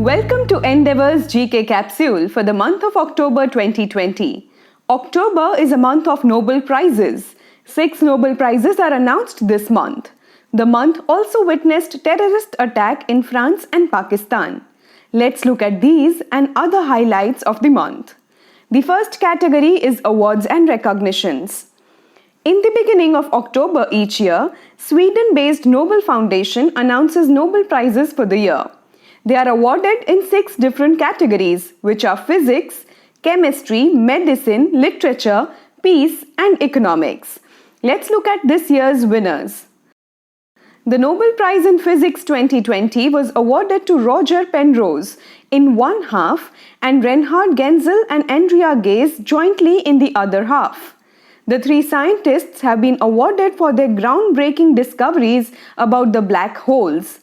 Welcome to Endeavour's GK Capsule for the month of October 2020. October is a month of Nobel Prizes. 6 Nobel Prizes are announced this month. The month also witnessed terrorist attack in France and Pakistan. Let's look at these and other highlights of the month. The first category is awards and recognitions. In the beginning of October each year, Sweden-based Nobel Foundation announces Nobel Prizes for the year. They are awarded in 6 different categories, which are physics, chemistry, medicine, literature, peace, and economics. Let's look at this year's winners. The Nobel Prize in Physics 2020 was awarded to Roger Penrose in one half and Reinhard Genzel and Andrea Ghez jointly in the other half. The 3 scientists have been awarded for their groundbreaking discoveries about the black holes.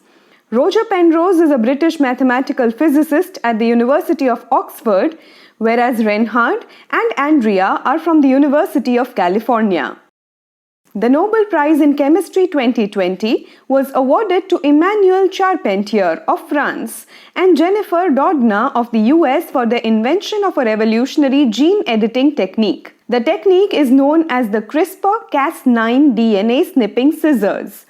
Roger Penrose is a British mathematical physicist at the University of Oxford, whereas Reinhard and Andrea are from the University of California. The Nobel Prize in Chemistry 2020 was awarded to Emmanuel Charpentier of France and Jennifer Doudna of the US for their invention of a revolutionary gene editing technique. The technique is known as the CRISPR-Cas9 DNA snipping scissors.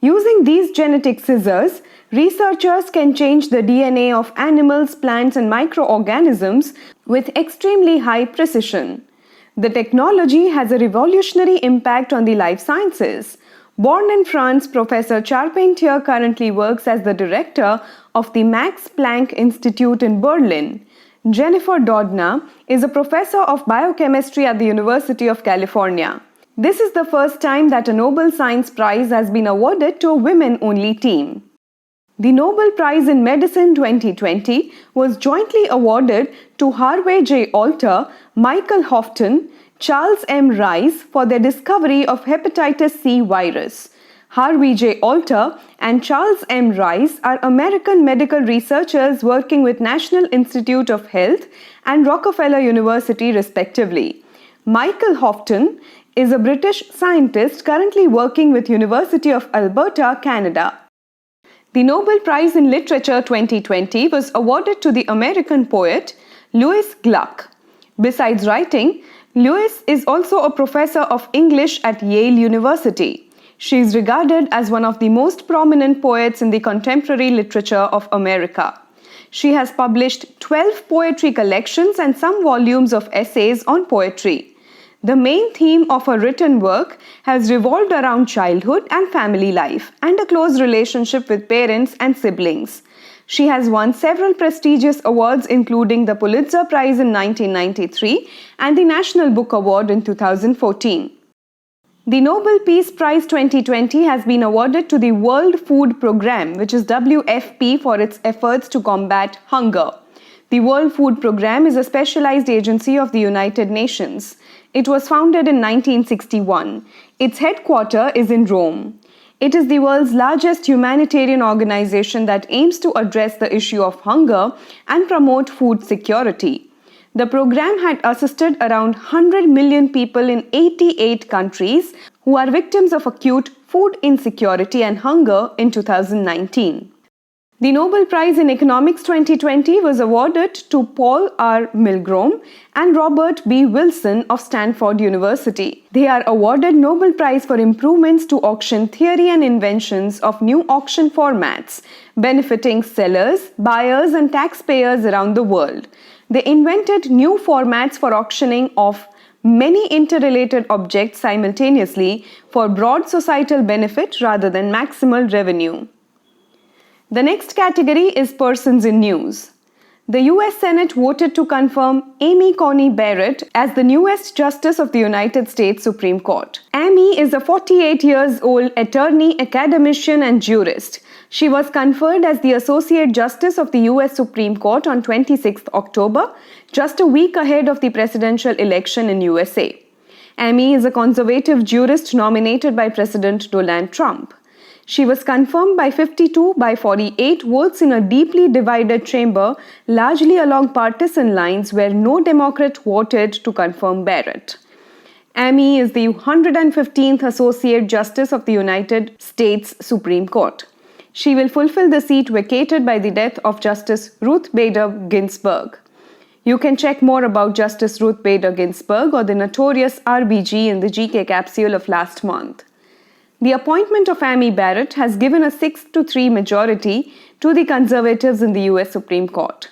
Using these genetic scissors, researchers can change the DNA of animals, plants, and microorganisms with extremely high precision. The technology has a revolutionary impact on the life sciences. Born in France, Professor Charpentier currently works as the director of the Max Planck Institute in Berlin. Jennifer Doudna is a professor of biochemistry at the University of California. This is the first time that a Nobel Science Prize has been awarded to a women-only team. The Nobel Prize in Medicine 2020 was jointly awarded to Harvey J. Alter, Michael Houghton, Charles M. Rice for their discovery of hepatitis C virus. Harvey J. Alter and Charles M. Rice are American medical researchers working with National Institute of Health and Rockefeller University respectively. Michael Houghton is a British scientist currently working with University of Alberta, Canada. The Nobel Prize in Literature 2020 was awarded to the American poet Lewis Gluck. Besides writing, Lewis is also a professor of English at Yale University. She is regarded as one of the most prominent poets in the contemporary literature of America. She has published 12 poetry collections and some volumes of essays on poetry. The main theme of her written work has revolved around childhood and family life and a close relationship with parents and siblings. She has won several prestigious awards including the Pulitzer Prize in 1993 and the National Book Award in 2014. The Nobel Peace Prize 2020 has been awarded to the World Food Programme, which is WFP, for its efforts to combat hunger. The World Food Programme is a specialized agency of the United Nations. It was founded in 1961. Its headquarters is in Rome. It is the world's largest humanitarian organization that aims to address the issue of hunger and promote food security. The program had assisted around 100 million people in 88 countries who are victims of acute food insecurity and hunger in 2019. The Nobel Prize in Economics 2020 was awarded to Paul R. Milgrom and Robert B. Wilson of Stanford University. They are awarded Nobel Prize for improvements to auction theory and inventions of new auction formats, benefiting sellers, buyers, and taxpayers around the world. They invented new formats for auctioning of many interrelated objects simultaneously for broad societal benefit rather than maximal revenue. The next category is persons in news. The US Senate voted to confirm Amy Coney Barrett as the newest Justice of the United States Supreme Court. Amy is a 48-year-old attorney, academician, and jurist. She was conferred as the Associate Justice of the US Supreme Court on 26 October, just a week ahead of the presidential election in USA. Amy is a conservative jurist nominated by President Donald Trump. She was confirmed by 52 by 48 votes in a deeply divided chamber, largely along partisan lines where no Democrat voted to confirm Barrett. Amy is the 115th Associate Justice of the United States Supreme Court. She will fulfill the seat vacated by the death of Justice Ruth Bader Ginsburg. You can check more about Justice Ruth Bader Ginsburg or the notorious RBG in the GK capsule of last month. The appointment of Amy Barrett has given a 6-3 majority to the conservatives in the US Supreme Court.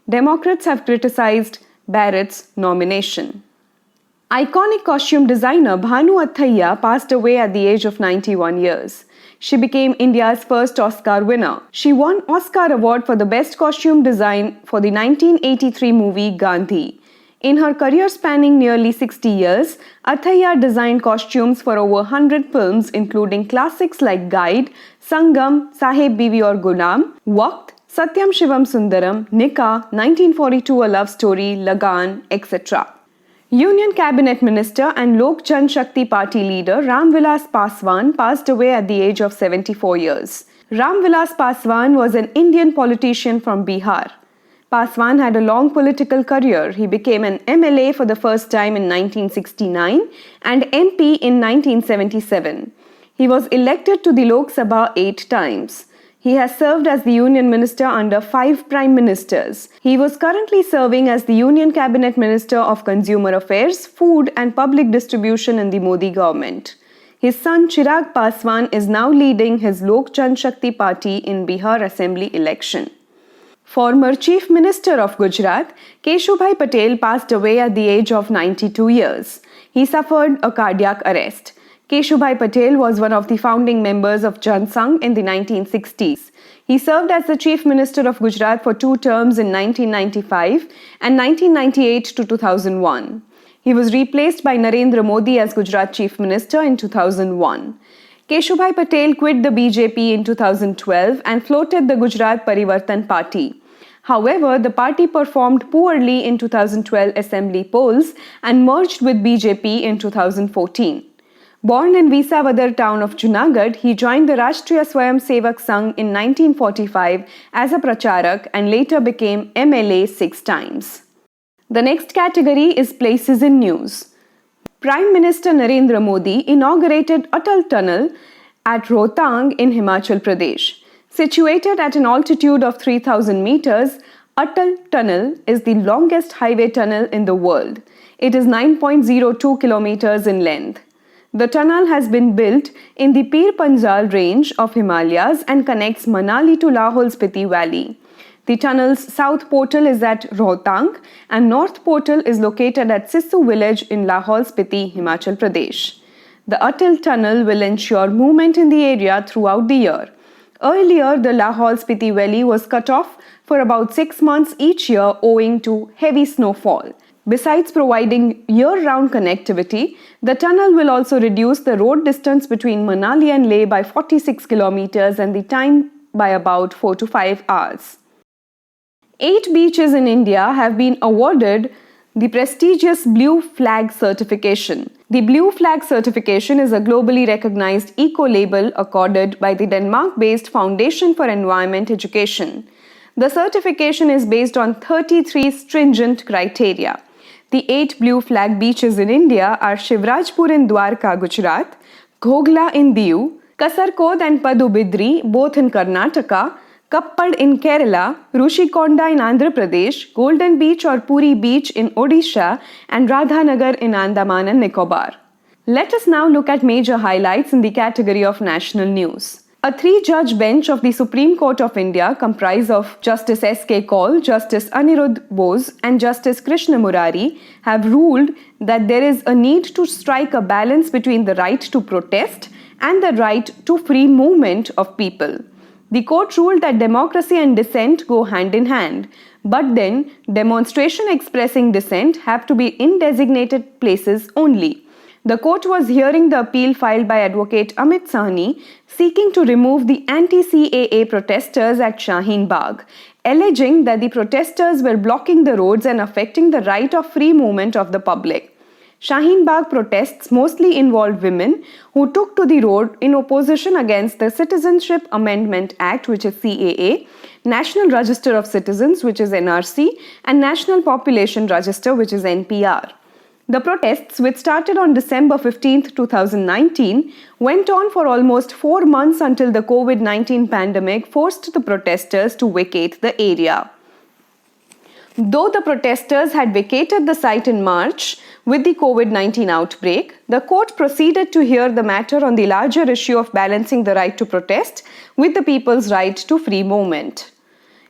Democrats have criticized Barrett's nomination. Iconic costume designer Bhanu Athaiya passed away at the age of 91 years. She became India's first Oscar winner. She won Oscar Award for the Best Costume Design for the 1983 movie Gandhi. In her career spanning nearly 60 years, Athaiya designed costumes for over 100 films including classics like Guide, Sangam, Saheb Biwi Aur Gulam, Waqt, Satyam Shivam Sundaram, Nikah, 1942 A Love Story, Lagan, etc. Union Cabinet Minister and Lok Jan Shakti Party leader Ram Vilas Paswan passed away at the age of 74 years. Ram Vilas Paswan was an Indian politician from Bihar. Paswan had a long political career. He became an MLA for the first time in 1969 and MP in 1977. He was elected to the Lok Sabha 8 times. He has served as the Union Minister under 5 Prime Ministers. He was currently serving as the Union Cabinet Minister of Consumer Affairs, Food and Public Distribution in the Modi government. His son Chirag Paswan is now leading his Lok Jan Shakti Party in Bihar Assembly election. Former Chief Minister of Gujarat, Keshubhai Patel, passed away at the age of 92 years. He suffered a cardiac arrest. Keshubhai Patel was one of the founding members of Jan Sangh in the 1960s. He served as the Chief Minister of Gujarat for 2 terms in 1995 and 1998 to 2001. He was replaced by Narendra Modi as Gujarat Chief Minister in 2001. Keshubhai Patel quit the BJP in 2012 and floated the Gujarat Parivartan Party. However, the party performed poorly in 2012 assembly polls and merged with BJP in 2014. Born in Visawadar town of Junagadh, he joined the Rashtriya Swayam Sevak Sangh in 1945 as a pracharak and later became MLA 6 times. The next category is places in news. Prime Minister Narendra Modi inaugurated Atal Tunnel at Rohtang in Himachal Pradesh. Situated at an altitude of 3,000 meters, Atal Tunnel is the longest highway tunnel in the world. It is 9.02 kilometers in length. The tunnel has been built in the Pir Panjal range of Himalayas and connects Manali to Lahaul Spiti Valley. The tunnel's south portal is at Rohtang and north portal is located at Sissu village in Lahaul Spiti, Himachal Pradesh. The Atal Tunnel will ensure movement in the area throughout the year. Earlier, the Lahaul Spiti Valley was cut off for about 6 months each year owing to heavy snowfall. Besides providing year-round connectivity, the tunnel will also reduce the road distance between Manali and Leh by 46 kilometers and the time by about 4 to 5 hours. 8 beaches in India have been awarded the prestigious Blue Flag certification. The Blue Flag certification is a globally recognized eco-label accorded by the Denmark-based Foundation for Environment Education. The certification is based on 33 stringent criteria. The 8 Blue Flag beaches in India are Shivrajpur in Dwarka, Gujarat, Ghogla in Diu, Kasarkod and Padubidri, both in Karnataka, Kappad in Kerala, Rushikonda in Andhra Pradesh, Golden Beach or Puri Beach in Odisha, and Radhanagar in Andaman and Nicobar. Let us now look at major highlights in the category of national news. A 3-judge bench of the Supreme Court of India comprised of Justice S.K. Kaul, Justice Anirudh Bose and Justice Krishna Murari have ruled that there is a need to strike a balance between the right to protest and the right to free movement of people. The court ruled that democracy and dissent go hand in hand, but then demonstration expressing dissent have to be in designated places only. The court was hearing the appeal filed by Advocate Amit Sahni seeking to remove the anti-CAA protesters at Shaheen Bagh, alleging that the protesters were blocking the roads and affecting the right of free movement of the public. Shaheen Bagh protests mostly involved women who took to the road in opposition against the Citizenship Amendment Act, which is CAA, National Register of Citizens, which is NRC, and National Population Register, which is NPR. The protests, which started on December 15, 2019, went on for almost 4 months until the COVID-19 pandemic forced the protesters to vacate the area. Though the protesters had vacated the site in March with the COVID-19 outbreak, the court proceeded to hear the matter on the larger issue of balancing the right to protest with the people's right to free movement.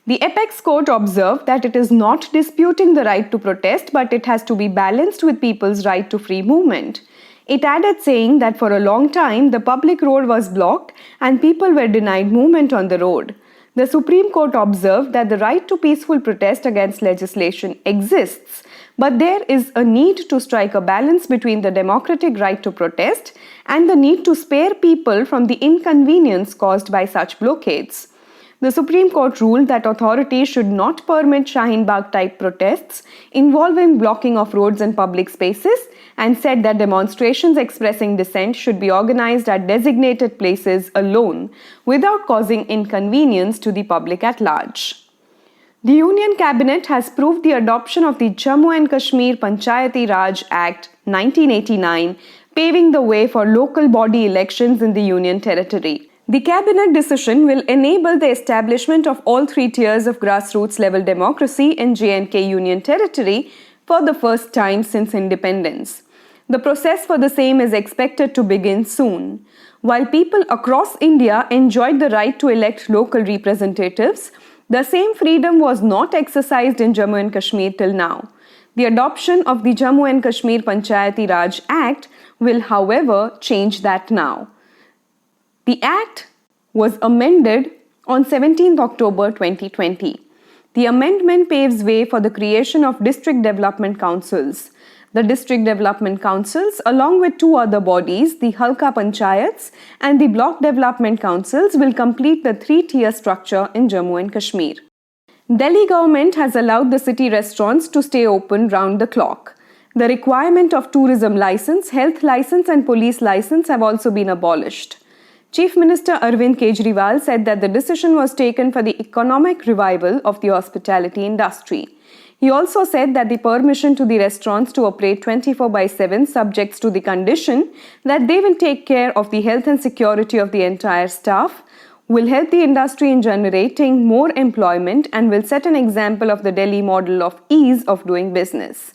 The apex court observed that it is not disputing the right to protest, but it has to be balanced with people's right to free movement. It added, saying that for a long time the public road was blocked and people were denied movement on the road. The Supreme Court observed that the right to peaceful protest against legislation exists, but there is a need to strike a balance between the democratic right to protest and the need to spare people from the inconvenience caused by such blockades. The Supreme Court ruled that authorities should not permit Shaheen Bagh-type protests involving blocking of roads and public spaces, and said that demonstrations expressing dissent should be organized at designated places alone, without causing inconvenience to the public at large. The Union Cabinet has approved the adoption of the Jammu and Kashmir Panchayati Raj Act 1989, paving the way for local body elections in the Union Territory. The cabinet decision will enable the establishment of all 3 tiers of grassroots level democracy in J&K Union Territory for the first time since independence. The process for the same is expected to begin soon. While people across India enjoyed the right to elect local representatives, the same freedom was not exercised in Jammu and Kashmir till now. The adoption of the Jammu and Kashmir Panchayati Raj Act will, however, change that now. The Act was amended on 17 October 2020. The amendment paves way for the creation of district development councils. The district development councils, along with 2 other bodies, the Halka Panchayats and the block development councils, will complete the 3-tier structure in Jammu and Kashmir. Delhi government has allowed the city restaurants to stay open round the clock. The requirement of tourism license, health license and police license have also been abolished. Chief Minister Arvind Kejriwal said that the decision was taken for the economic revival of the hospitality industry. He also said that the permission to the restaurants to operate 24/7 subjects to the condition that they will take care of the health and security of the entire staff will help the industry in generating more employment and will set an example of the Delhi model of ease of doing business.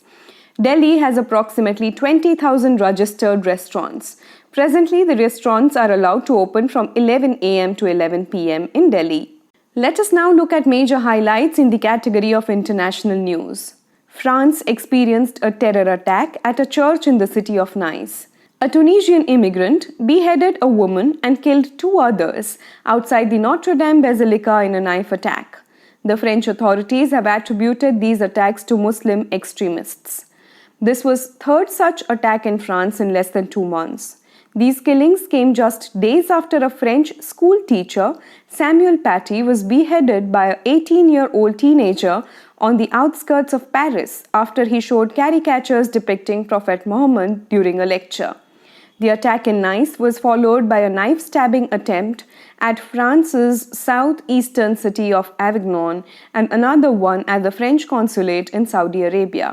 Delhi has approximately 20,000 registered restaurants. Presently, the restaurants are allowed to open from 11 a.m. to 11 p.m. in Delhi. Let us now look at major highlights in the category of international news. France experienced a terror attack at a church in the city of Nice. A Tunisian immigrant beheaded a woman and killed 2 others outside the Notre Dame Basilica in a knife attack. The French authorities have attributed these attacks to Muslim extremists. This was third such attack in France in less than 2 months. These killings came just days after a French school teacher, Samuel Paty, was beheaded by an 18-year-old teenager on the outskirts of Paris after he showed caricatures depicting Prophet Muhammad during a lecture. The attack in Nice was followed by a knife-stabbing attempt at France's southeastern city of Avignon and another one at the French consulate in Saudi Arabia.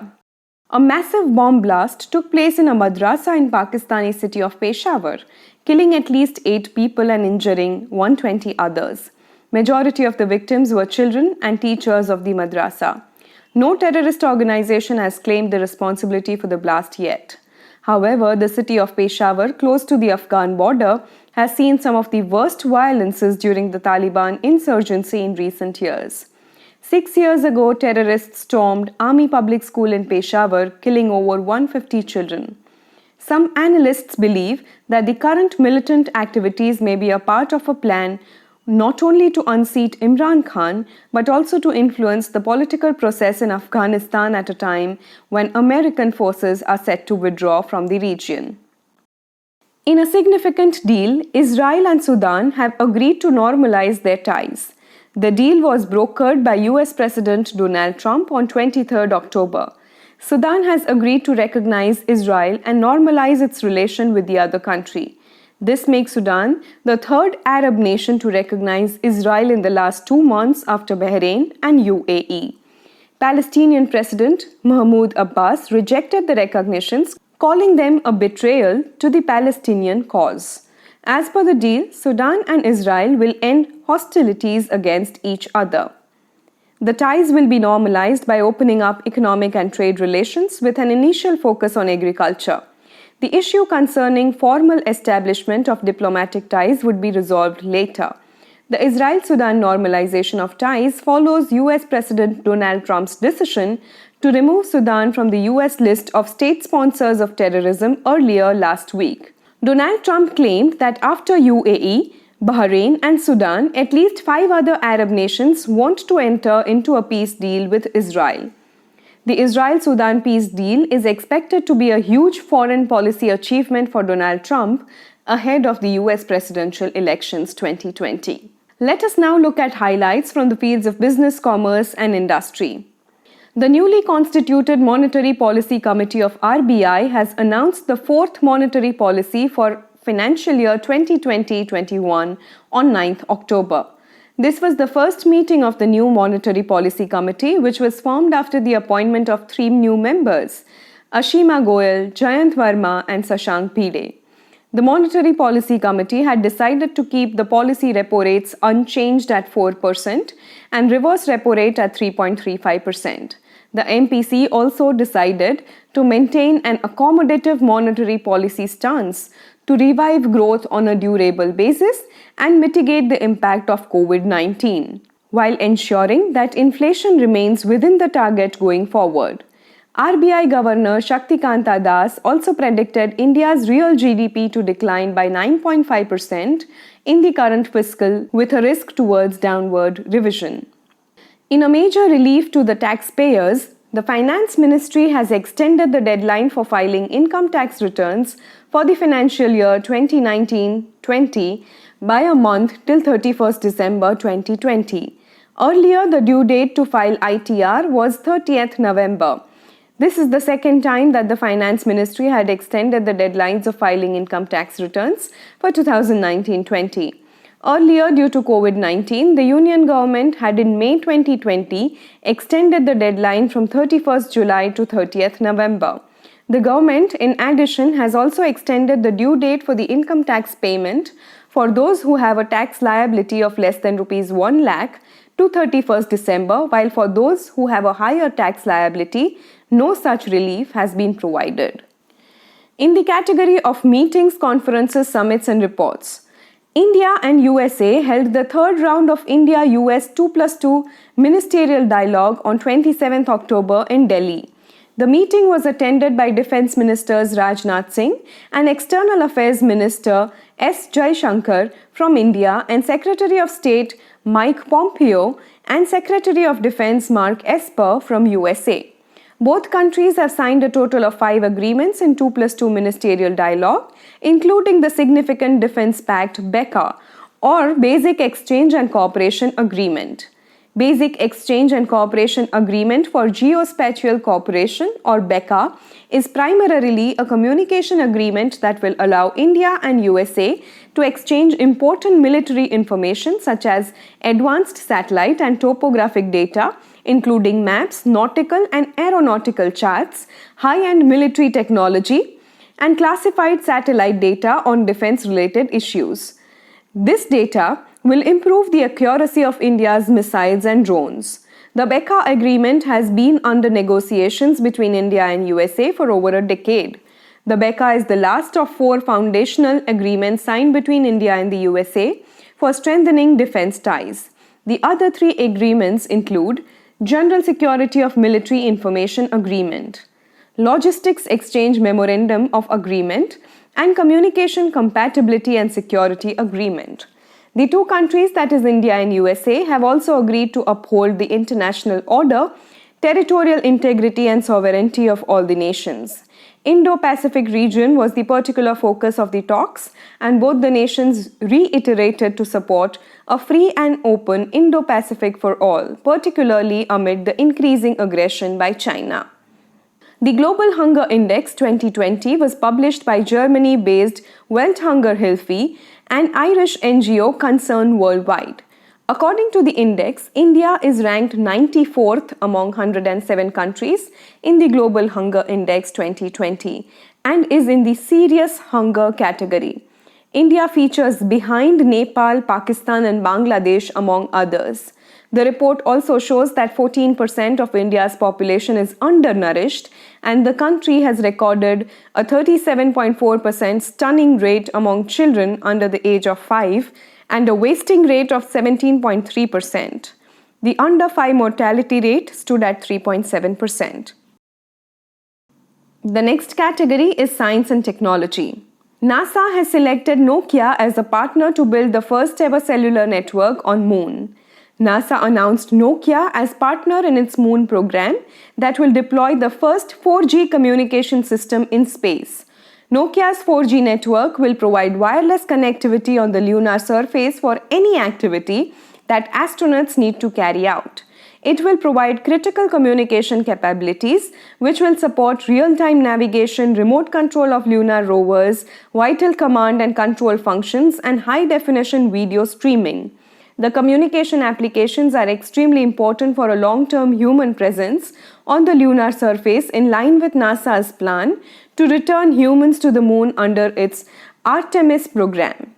A massive bomb blast took place in a madrasa in Pakistani city of Peshawar, killing at least 8 people and injuring 120 others. Majority of the victims were children and teachers of the madrasa. No terrorist organization has claimed the responsibility for the blast yet. However, the city of Peshawar, close to the Afghan border, has seen some of the worst violences during the Taliban insurgency in recent years. 6 years ago, terrorists stormed Army Public School in Peshawar, killing over 150 children. Some analysts believe that the current militant activities may be a part of a plan not only to unseat Imran Khan, but also to influence the political process in Afghanistan at a time when American forces are set to withdraw from the region. In a significant deal, Israel and Sudan have agreed to normalize their ties. The deal was brokered by US President Donald Trump on 23 October. Sudan has agreed to recognize Israel and normalize its relation with the other country. This makes Sudan the 3rd Arab nation to recognize Israel in the last 2 months after Bahrain and UAE. Palestinian President Mahmoud Abbas rejected the recognitions, calling them a betrayal to the Palestinian cause. As per the deal, Sudan and Israel will end hostilities against each other. The ties will be normalized by opening up economic and trade relations with an initial focus on agriculture. The issue concerning formal establishment of diplomatic ties would be resolved later. The Israel-Sudan normalization of ties follows US President Donald Trump's decision to remove Sudan from the US list of state sponsors of terrorism earlier last week. Donald Trump claimed that after UAE, Bahrain and Sudan, at least 5 other Arab nations want to enter into a peace deal with Israel. The Israel-Sudan peace deal is expected to be a huge foreign policy achievement for Donald Trump ahead of the US presidential elections 2020. Let us now look at highlights from the fields of business, commerce and industry. The newly constituted Monetary Policy Committee of RBI has announced the 4th monetary policy for financial year 2020-21 on 9th October. This was the first meeting of the new Monetary Policy Committee, which was formed after the appointment of 3 new members, Ashima Goyal, Jayant Verma and Shashank Pide. The Monetary Policy Committee had decided to keep the policy repo rates unchanged at 4% and reverse repo rate at 3.35%. The MPC also decided to maintain an accommodative monetary policy stance to revive growth on a durable basis and mitigate the impact of COVID-19, while ensuring that inflation remains within the target going forward. RBI Governor Shaktikanta Das also predicted India's real GDP to decline by 9.5% in the current fiscal, with a risk towards downward revision. In a major relief to the taxpayers, the Finance Ministry has extended the deadline for filing income tax returns for the financial year 2019-20 by a month till 31st December 2020. Earlier, the due date to file ITR was 30th November. This is the second time that the Finance Ministry had extended the deadlines of filing income tax returns for 2019-20. Earlier, due to COVID-19, the Union Government had in May 2020 extended the deadline from 31st July to 30th November. The government, in addition, has also extended the due date for the income tax payment for those who have a tax liability of less than Rs 1 lakh to 31st December, while for those who have a higher tax liability, no such relief has been provided. In the category of meetings, conferences, summits and reports, India and USA held the third round of India-US 2+2 ministerial dialogue on 27th October in Delhi. The meeting was attended by Defence Ministers Rajnath Singh and External Affairs Minister S. Jaishankar from India and Secretary of State Mike Pompeo and Secretary of Defence Mark Esper from USA. Both countries have signed a total of 5 agreements in 2+2 ministerial dialogue, including the significant Defence Pact BECA, or Basic Exchange and Cooperation Agreement. Basic Exchange and Cooperation Agreement for Geospatial Cooperation, or BECA, is primarily a communication agreement that will allow India and USA to exchange important military information such as advanced satellite and topographic data, including maps, nautical and aeronautical charts, high-end military technology, and classified satellite data on defense-related issues. This data will improve the accuracy of India's missiles and drones. The BECA agreement has been under negotiations between India and USA for over a decade. The BECA is the last of 4 foundational agreements signed between India and the USA for strengthening defense ties. The other 3 agreements include General Security of Military Information Agreement, Logistics Exchange Memorandum of Agreement, and Communication Compatibility and Security Agreement. The 2 countries, that is India and USA, have also agreed to uphold the international order, territorial integrity and sovereignty of all the nations. Indo-Pacific region was the particular focus of the talks, and both the nations reiterated to support a free and open Indo-Pacific for all, particularly amid the increasing aggression by China. The Global Hunger Index 2020 was published by Germany-based Welthunger Hilfe, an Irish NGO concerned worldwide. According to the index, India is ranked 94th among 107 countries in the Global Hunger Index 2020 and is in the serious hunger category. India features behind Nepal, Pakistan, and Bangladesh, among others. The report also shows that 14% of India's population is undernourished, and the country has recorded a 37.4% stunning rate among children under the age of 5 and a wasting rate of 17.3%. The under 5 mortality rate stood at 3.7%. The next category is science and technology. NASA has selected Nokia as a partner to build the first ever cellular network on Moon. NASA announced Nokia as partner in its Moon program that will deploy the first 4G communication system in space. Nokia's 4G network will provide wireless connectivity on the lunar surface for any activity that astronauts need to carry out. It will provide critical communication capabilities, which will support real-time navigation, remote control of lunar rovers, vital command and control functions, and high-definition video streaming. The communication applications are extremely important for a long-term human presence on the lunar surface, in line with NASA's plan to return humans to the moon under its Artemis program.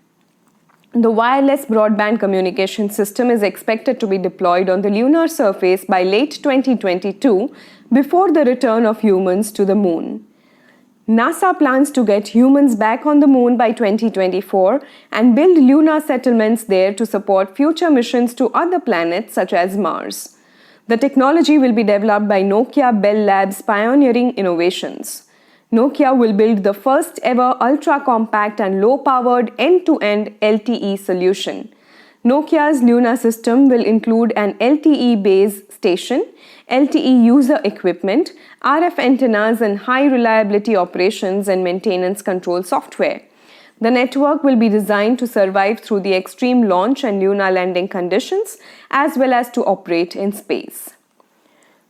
The wireless broadband communication system is expected to be deployed on the lunar surface by late 2022, before the return of humans to the moon. NASA plans to get humans back on the moon by 2024 and build lunar settlements there to support future missions to other planets such as Mars. The technology will be developed by Nokia Bell Labs Pioneering Innovations. Nokia will build the first ever ultra-compact and low-powered end-to-end LTE solution. Nokia's lunar system will include an LTE base station, LTE user equipment, RF antennas, and high-reliability operations and maintenance control software. The network will be designed to survive through the extreme launch and lunar landing conditions, as well as to operate in space.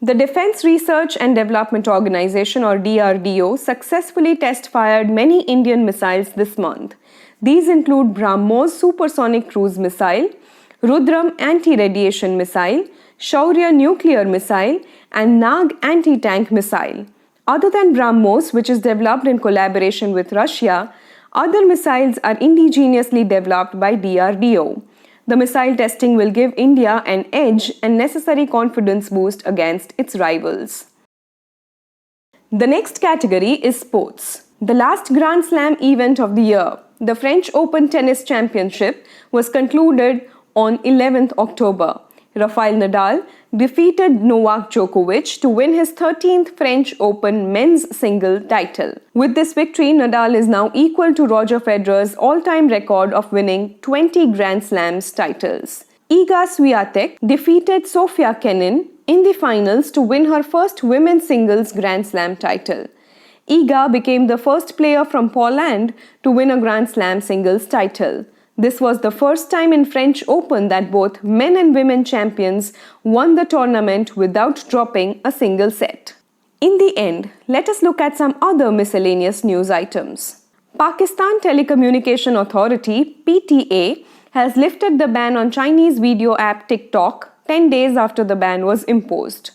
The Defense Research and Development Organization, or DRDO, successfully test-fired many Indian missiles this month. These include BrahMos supersonic cruise missile, Rudram anti-radiation missile, Shaurya nuclear missile, and Nag anti-tank missile. Other than BrahMos, which is developed in collaboration with Russia, other missiles are indigenously developed by DRDO. The missile testing will give India an edge and necessary confidence boost against its rivals. The next category is sports. The last Grand Slam event of the year, the French Open Tennis Championship, was concluded on 11th October. Rafael Nadal defeated Novak Djokovic to win his 13th French Open men's single title. With this victory, Nadal is now equal to Roger Federer's all-time record of winning 20 Grand Slams titles. Iga Swiatek defeated Sofia Kenin in the finals to win her first women's singles Grand Slam title. Iga became the first player from Poland to win a Grand Slam singles title. This was the first time in French Open that both men and women champions won the tournament without dropping a single set. In the end, let us look at some other miscellaneous news items. Pakistan Telecommunication Authority (PTA) has lifted the ban on Chinese video app TikTok 10 days after the ban was imposed.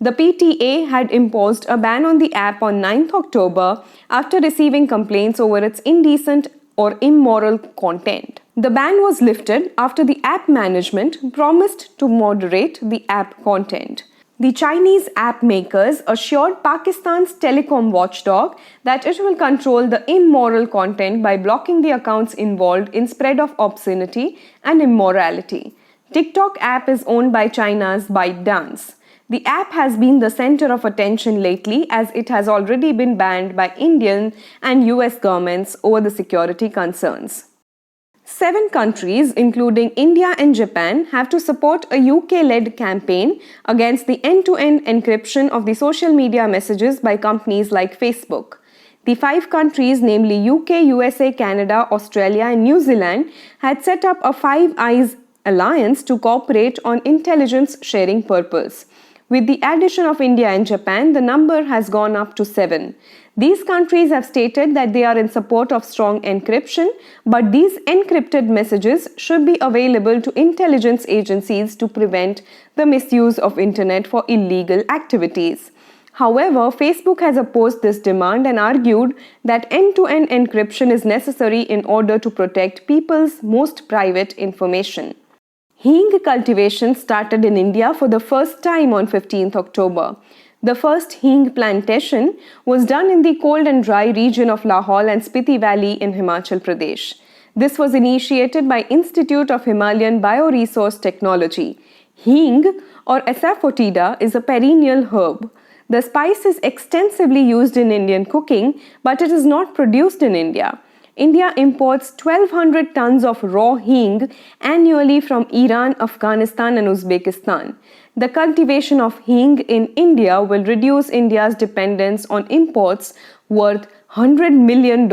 The PTA had imposed a ban on the app on 9th October after receiving complaints over its indecent or immoral content. The ban was lifted after the app management promised to moderate the app content. The Chinese app makers assured Pakistan's telecom watchdog that it will control the immoral content by blocking the accounts involved in spread of obscenity and immorality. TikTok app is owned by China's ByteDance. The app has been the center of attention lately, as it has already been banned by Indian and US governments over the security concerns. 7 countries, including India and Japan, have to support a UK-led campaign against the end-to-end encryption of the social media messages by companies like Facebook. The 5 countries, namely UK, USA, Canada, Australia, and New Zealand, had set up a Five Eyes alliance to cooperate on intelligence sharing purpose. With the addition of India and Japan, the number has gone up to 7. These countries have stated that they are in support of strong encryption, but these encrypted messages should be available to intelligence agencies to prevent the misuse of internet for illegal activities. However, Facebook has opposed this demand and argued that end-to-end encryption is necessary in order to protect people's most private information. Hing cultivation started in India for the first time on 15th October. The first hing plantation was done in the cold and dry region of Lahaul and Spiti Valley in Himachal Pradesh. This was initiated by Institute of Himalayan Bioresource Technology. Hing, or asafoetida, is a perennial herb. The spice is extensively used in Indian cooking, but it is not produced in India. India imports 1,200 tons of raw hing annually from Iran, Afghanistan, and Uzbekistan. The cultivation of hing in India will reduce India's dependence on imports worth $100 million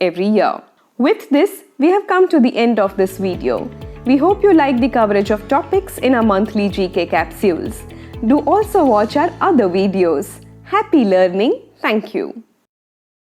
every year. With this, we have come to the end of this video. We hope you like the coverage of topics in our monthly GK capsules. Do also watch our other videos. Happy learning. Thank you.